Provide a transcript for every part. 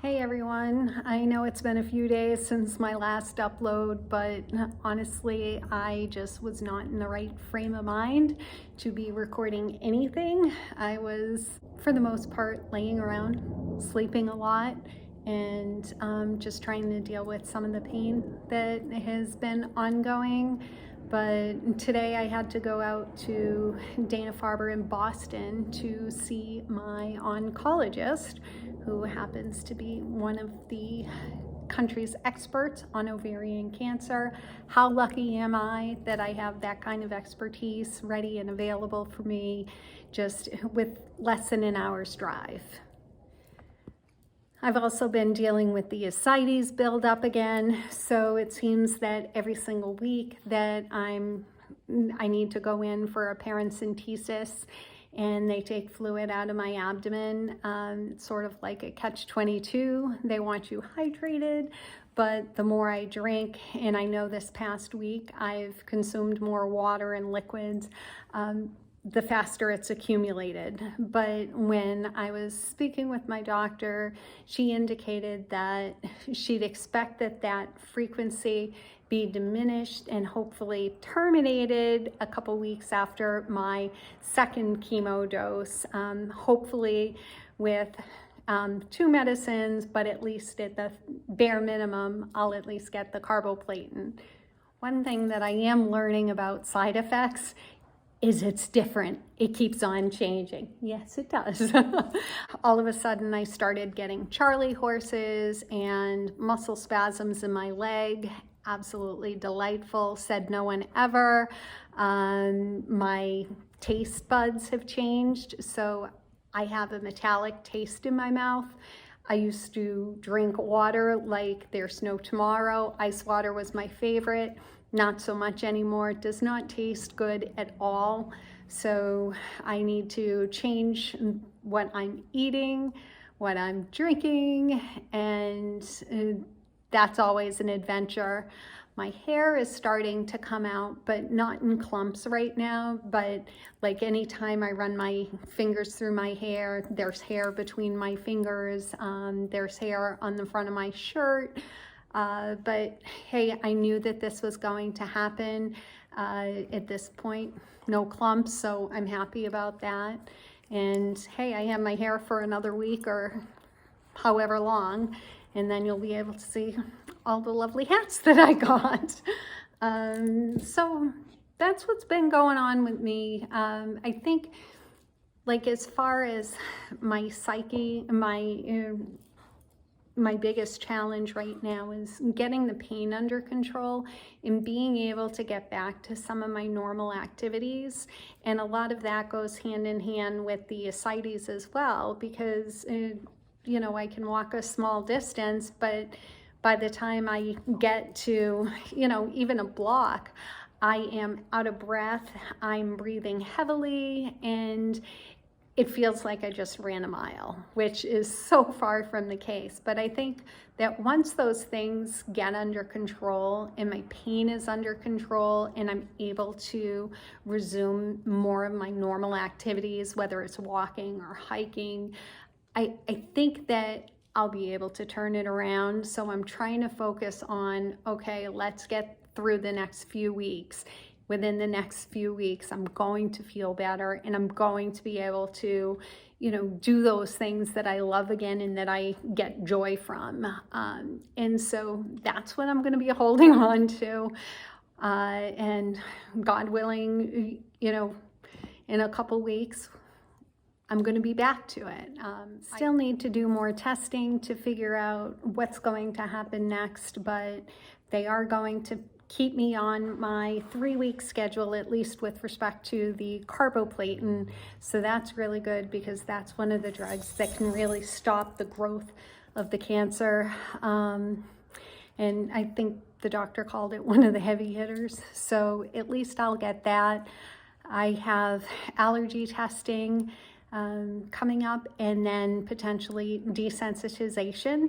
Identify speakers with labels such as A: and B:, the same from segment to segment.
A: Hey everyone, I know it's been a few days since my last upload, but honestly, I just was not in the right frame of mind to be recording anything. I was, for the most part, laying around, sleeping a lot, and just trying to deal with some of the pain that has been ongoing. But today I had to go out to Dana-Farber in Boston to see my oncologist, who happens to be one of the country's experts on ovarian cancer. How lucky am I that I have that kind of expertise ready and available for me just with less than an hour's drive. I've also been dealing with the ascites buildup again, so it seems that every single week that I need to go in for a paracentesis, and they take fluid out of my abdomen. It's sort of like a catch-22. They want you hydrated, but the more I drink, and I know this past week I've consumed more water and liquids, the faster it's accumulated. But when I was speaking with my doctor, she indicated that she'd expect that frequency be diminished and hopefully terminated a couple weeks after my second chemo dose, hopefully with 2 medicines, but at least at the bare minimum, I'll at least get the carboplatin. One thing that I am learning about side effects is it's different. It keeps on changing. Yes, it does. All of a sudden, I started getting Charlie horses and muscle spasms in my leg. Absolutely delightful, said no one ever. My taste buds have changed, so I have a metallic taste in my mouth. I used to drink water like there's no tomorrow. Ice water was my favorite. Not so much anymore. It does not taste good at all. So I need to change what I'm eating, what I'm drinking, and that's always an adventure. My hair is starting to come out, but not in clumps right now. But like anytime I run my fingers through my hair, there's hair between my fingers, there's hair on the front of my shirt. But hey, I knew that this was going to happen. At this point, no clumps, so I'm happy about that. And hey, I have my hair for another week or however long, and then you'll be able to see all the lovely hats that I got. So that's what's been going on with me. I think, like, as far as my psyche, my biggest challenge right now is getting the pain under control and being able to get back to some of my normal activities. And a lot of that goes hand in hand with the ascites as well, because you know, I can walk a small distance, but by the time I get to, you know, even a block, I am out of breath, I'm breathing heavily, and it feels like I just ran a mile, which is so far from the case. But I think that once those things get under control and my pain is under control and I'm able to resume more of my normal activities, whether it's walking or hiking, I think that I'll be able to turn it around. So I'm trying to focus on, okay, let's get through the next few weeks. Within the next few weeks, I'm going to feel better and I'm going to be able to, you know, do those things that I love again and that I get joy from. And so that's what I'm going to be holding on to. And God willing, you know, in a couple weeks, I'm going to be back to it. Still need to do more testing to figure out what's going to happen next, but they are going to keep me on my 3-week schedule, at least with respect to the carboplatin. So that's really good because that's one of the drugs that can really stop the growth of the cancer. And I think the doctor called it one of the heavy hitters. So at least I'll get that. I have allergy testing coming up, and then potentially desensitization,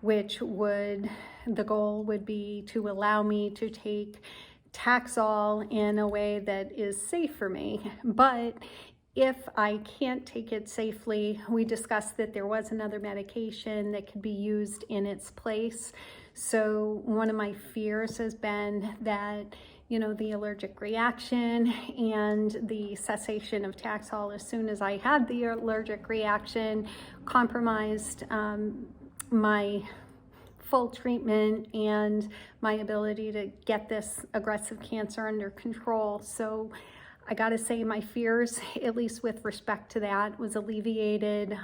A: which the goal would be to allow me to take Taxol in a way that is safe for me. But if I can't take it safely, we discussed that there was another medication that could be used in its place. So one of my fears has been that, you know, the allergic reaction and the cessation of Taxol as soon as I had the allergic reaction compromised my full treatment and my ability to get this aggressive cancer under control. So I gotta say my fears, at least with respect to that, was alleviated.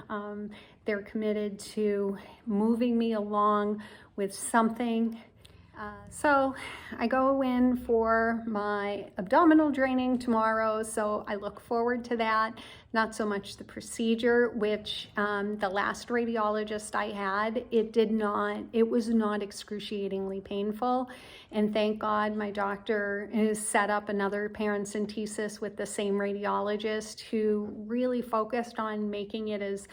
A: They're committed to moving me along with something. So I go in for my abdominal draining tomorrow, so I look forward to that. Not so much the procedure, which the last radiologist I had, it was not excruciatingly painful. And thank God my doctor has set up another paracentesis with the same radiologist who really focused on making it as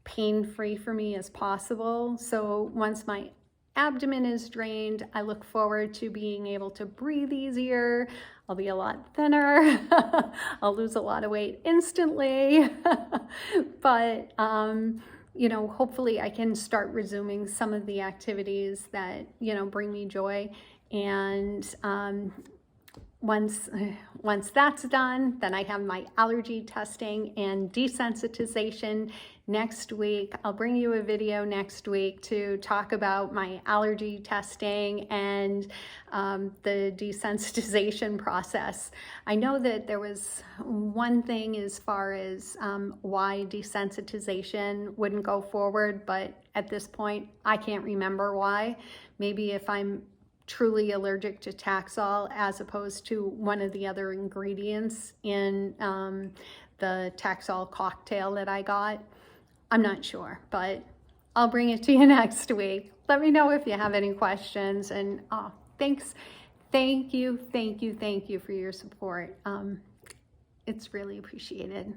A: pain-free for me as possible. So once my abdomen is drained, I look forward to being able to breathe easier. I'll be a lot thinner. I'll lose a lot of weight instantly. But, you know, hopefully I can start resuming some of the activities that, you know, bring me joy. And once that's done, then I have my allergy testing and desensitization next week. I'll bring you a video next week to talk about my allergy testing and the desensitization process. I know that there was one thing as far as why desensitization wouldn't go forward, but at this point, I can't remember why. Maybe if I'm truly allergic to Taxol as opposed to one of the other ingredients in the Taxol cocktail that I got. I'm not sure, but I'll bring it to you next week. Let me know if you have any questions, and thanks. Thank you for your support. It's really appreciated.